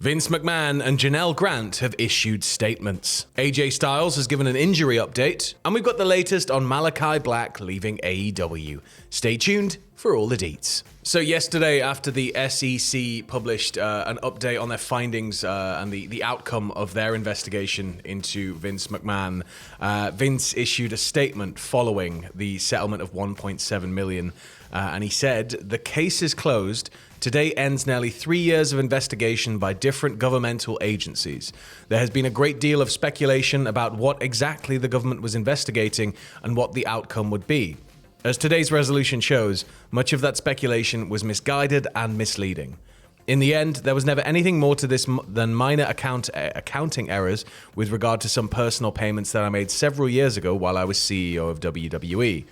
Vince McMahon and Janel Grant have issued statements. AJ Styles has given an injury update, and we've got the latest on Malakai Black leaving AEW. Stay tuned for all the deets. So yesterday, after the SEC published an update on their findings and the outcome of their investigation into Vince McMahon, Vince issued a statement following the settlement of $1.7 million, and he said, "The case is closed. Today ends nearly 3 years of investigation by different governmental agencies. There has been a great deal of speculation about what exactly the government was investigating and what the outcome would be. As today's resolution shows, much of that speculation was misguided and misleading. In the end, there was never anything more to this than minor accounting errors with regard to some personal payments that I made several years ago while I was CEO of WWE.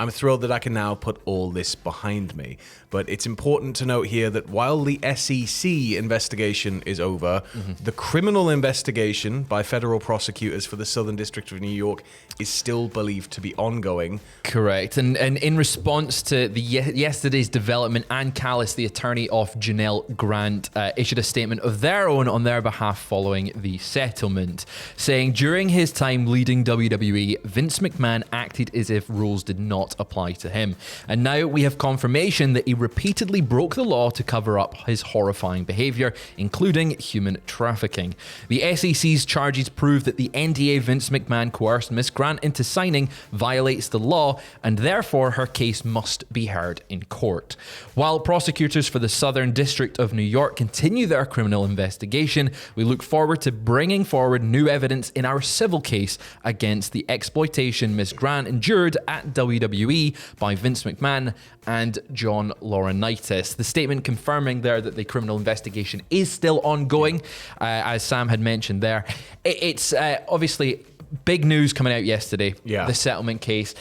I'm thrilled that I can now put all this behind me. But it's important to note here that while the SEC investigation is over, the criminal investigation by federal prosecutors for the Southern District of New York is still believed to be ongoing." Correct. And in response to the yesterday's development, Ann Callis, the attorney of Janel Grant, issued a statement of their own on their behalf following the settlement, saying, "During his time leading WWE, Vince McMahon acted as if rules did not apply to him. And now we have confirmation that he repeatedly broke the law to cover up his horrifying behavior, including human trafficking. The SEC's charges prove that the NDA Vince McMahon coerced Miss Grant into signing violates the law, and therefore her case must be heard in court. While prosecutors for the Southern District of New York continue their criminal investigation, we look forward to bringing forward new evidence in our civil case against the exploitation Miss Grant endured at WWE by Vince McMahon and John Laurinaitis." The statement confirming there that the criminal investigation is still ongoing, as Sam had mentioned there. It's obviously big news coming out yesterday, the settlement case.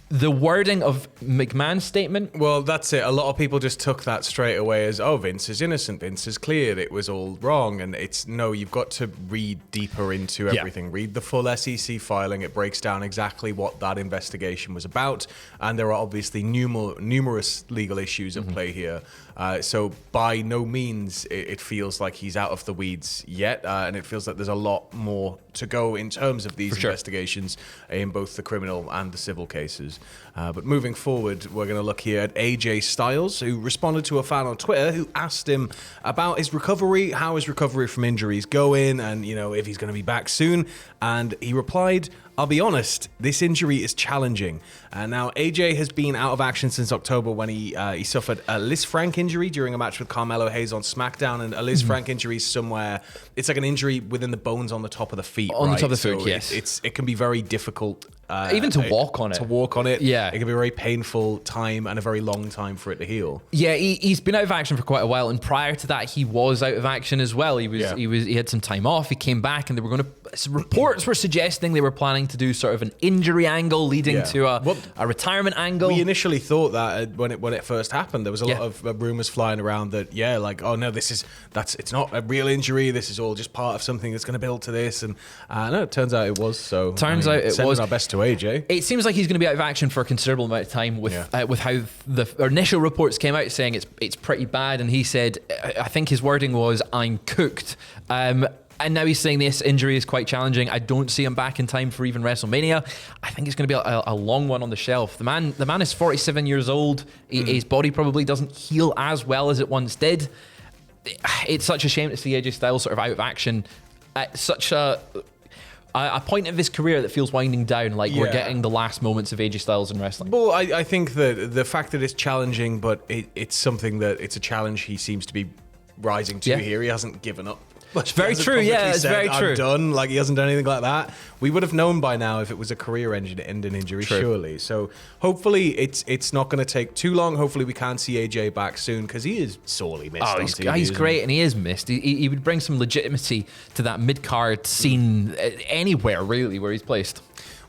The wording of McMahon's statement? Well, that's it. A lot of people just took that straight away as, oh, Vince is innocent. Vince is cleared. It was all wrong. And it's, no, you've got to read deeper into everything. Read the full SEC filing. It breaks down exactly what that investigation was about. And there are obviously numerous legal issues at play here. So by no means it feels like he's out of the weeds yet. And it feels like there's a lot more to go in terms of these investigations in both the criminal and the civil cases. But moving forward, we're going to look here at AJ Styles, who responded to a fan on Twitter who asked him about his recovery, how his recovery from injuries going, and if he's going to be back soon. And he replied, "I'll be honest, this injury is challenging." Now, AJ has been out of action since October when he suffered a Liz Frank injury during a match with Carmelo Hayes on SmackDown. And a Liz Frank injury is somewhere, it's like an injury within the bones on the top of the feet. On the top of the feet, foot, yes. It can be very difficult. Even to walk on it. To walk on it. Yeah. It can be a very painful time and a very long time for it to heal. Yeah, he's been out of action for quite a while, and prior to that, he was out of action as well. He had some time off. He came back, and they were going to. Reports were suggesting they were planning to do sort of an injury angle leading to a retirement angle. We initially thought that when it first happened, there was a lot of rumors flying around that oh no, it's not a real injury. This is all just part of something that's going to build to this. And no, it turns out it was. So turns out it was. Our best to AJ. It seems like he's going to be out of action for a considerable amount of time with how the initial reports came out saying it's pretty bad, and he said, I think his wording was, "I'm cooked." And now he's saying this injury is quite challenging. I don't see him back in time for even WrestleMania. I think it's going to be a long one on the shelf. The man is 47 years old. His body probably doesn't heal as well as it once did. It's such a shame to see AJ Styles sort of out of action at such a point of his career that feels winding down, we're getting the last moments of AJ Styles in wrestling. Well, I think that the fact that it's challenging, but it's something that it's a challenge he seems to be rising to here. He hasn't given up. It's very true, it's very true. I'm done. He hasn't done anything like that. We would have known by now if it was a career-ending injury, surely. So hopefully it's not going to take too long. Hopefully we can see AJ back soon, because he is sorely missed on TV. He's great, and he is missed. He would bring some legitimacy to that mid-card scene anywhere, really, where he's placed.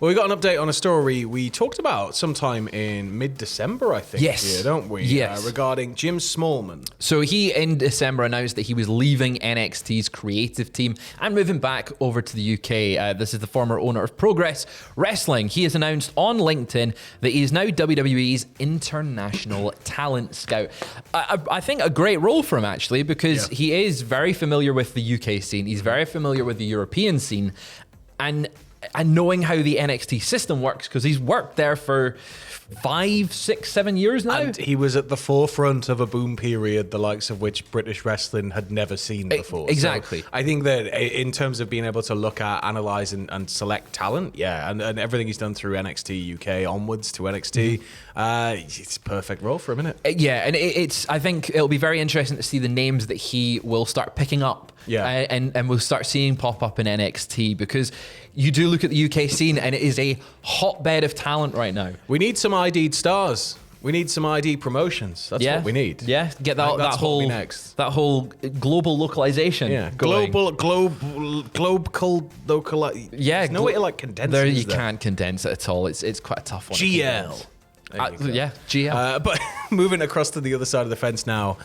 Well, we got an update on a story we talked about sometime in mid-December, I think. Yes. Here, don't we? Yes. Regarding Jim Smallman. So he, in December, announced that he was leaving NXT's creative team and moving back over to the UK. This is the former owner of Progress Wrestling. He has announced on LinkedIn that he is now WWE's international talent scout. I think a great role for him, actually, because he is very familiar with the UK scene. He's very familiar with the European scene. And knowing how the NXT system works, because he's worked there for 5, 6, 7 years now. And he was at the forefront of a boom period, the likes of which British wrestling had never seen before. Exactly. So I think that in terms of being able to look at, analyze, and select talent, and everything he's done through NXT UK onwards to NXT, it's a perfect role for him, isn't it? And it's. I think it'll be very interesting to see the names that he will start picking up. And we'll start seeing pop up in NXT, because you do look at the UK scene and it is a hotbed of talent right now. We need some ID'd stars. We need some ID promotions. That's what we need. Yeah, get that whole global localization. Yeah, going. global local. Yeah, there's no way to like condense there. it. You can't condense it at all. It's quite a tough one. GL. GL. But moving across to the other side of the fence now,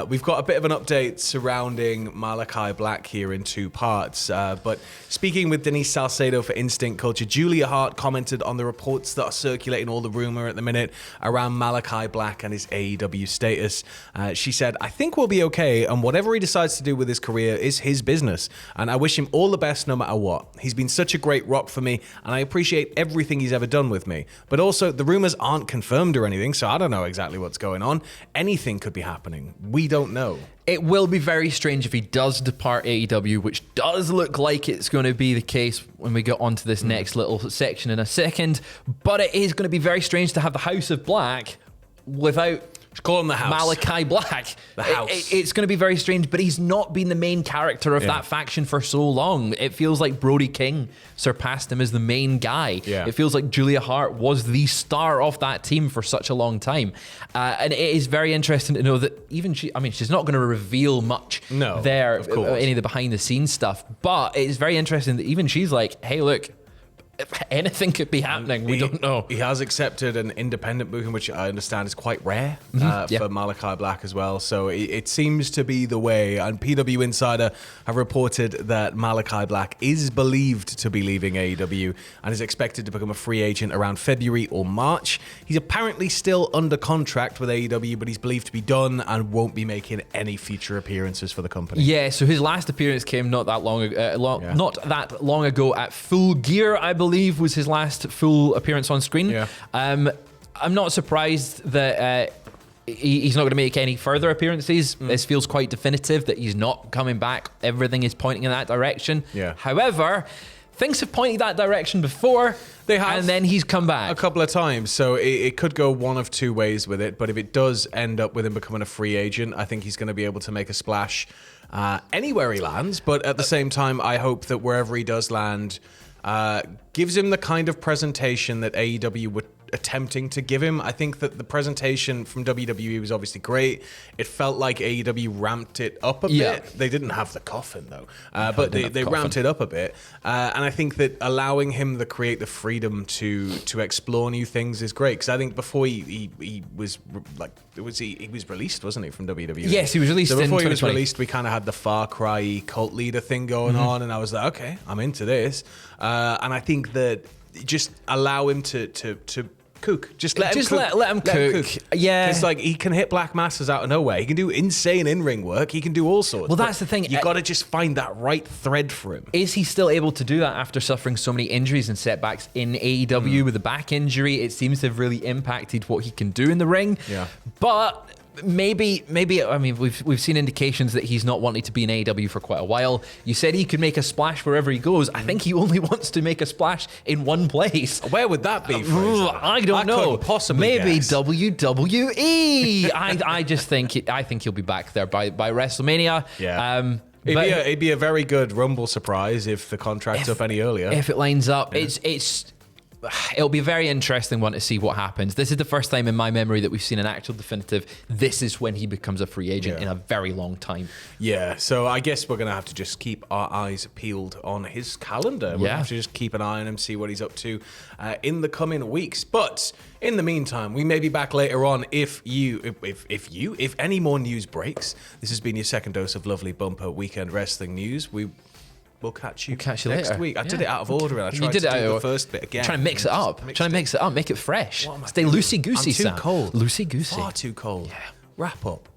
we've got a bit of an update surrounding Malakai Black here in 2 parts. But speaking with Denise Salcedo for Instinct Culture, Julia Hart commented on the reports that are circulating, all the rumor at the minute around Malakai Black and his AEW status. She said, "I think we'll be okay, and whatever he decides to do with his career is his business. And I wish him all the best no matter what. He's been such a great rock for me, and I appreciate everything he's ever done with me. But also, the rumors aren't confirmed or anything, so I don't know exactly what's going on. Anything could be happening. We don't know." It will be very strange if he does depart AEW, which does look like it's going to be the case when we get onto this next little section in a second. But it is going to be very strange to have the House of Black without... Call him the House. Malakai Black. The House. It's going to be very strange, but he's not been the main character of that faction for so long. It feels like Brody King surpassed him as the main guy. Yeah. It feels like Julia Hart was the star of that team for such a long time. And it is very interesting to know that even she's not going to reveal much there, of course. any of the behind the scenes stuff. But it's very interesting that even she's like, hey, look, anything could be happening. We don't know. He has accepted an independent booking, which I understand is quite rare for Malakai Black as well. So it seems to be the way. And PW Insider have reported that Malakai Black is believed to be leaving AEW and is expected to become a free agent around February or March. He's apparently still under contract with AEW, but he's believed to be done and won't be making any future appearances for the company. Yeah, so his last appearance came not that long ago at Full Gear, I believe was his last full appearance on screen. Yeah. I'm not surprised that he's not going to make any further appearances. This feels quite definitive that he's not coming back. Everything is pointing in that direction. Yeah. However, things have pointed that direction before. They have. And then he's come back. A couple of times. So it could go one of 2 ways with it. But if it does end up with him becoming a free agent, I think he's going to be able to make a splash anywhere he lands. But at the same time, I hope that wherever he does land, gives him the kind of presentation that AEW were attempting to give him. I think that the presentation from WWE was obviously great. It felt like AEW ramped it up a bit. They didn't have the coffin though, but they ramped it up a bit. And I think that allowing him the freedom to explore new things is great. Because I think before he was released, wasn't he, from WWE? Yes, he was released. So before in he was released, we kind of had the Far Cry cult leader thing going on, and I was like, okay, I'm into this. And I think that just allow him to cook. Just let him cook. Yeah. Because like he can hit black masses out of nowhere. He can do insane in-ring work. He can do all sorts. Well, that's the thing. You got to just find that right thread for him. Is he still able to do that after suffering so many injuries and setbacks in AEW with a back injury? It seems to have really impacted what he can do in the ring. Yeah. But maybe I mean we've seen indications that he's not wanting to be in AEW for quite a while. You said he could make a splash wherever he goes. I think he only wants to make a splash in one place. Where would that be? I don't know. Possibly maybe guess. WWE. I think he'll be back there by WrestleMania. Yeah. It'd be a very good Rumble surprise if the contract's up any earlier. If it lines up, it's it'll be a very interesting one to see what happens. This is the first time in my memory that we've seen an actual definitive, this is when he becomes a free agent in a very long time. Yeah, so I guess we're going to have to just keep our eyes peeled on his calendar. We'll have to just keep an eye on him, see what he's up to in the coming weeks. But in the meantime, we may be back later on if any more news breaks. This has been your second dose of lovely bumper weekend wrestling news. We'll catch you next later. week. I did it out of order, and I tried to do the first bit again. Trying to mix it up. Make it fresh. Stay loosey-goosey, I'm too Sam. cold. Loosey-goosey. Far too cold. Yeah. Wrap up.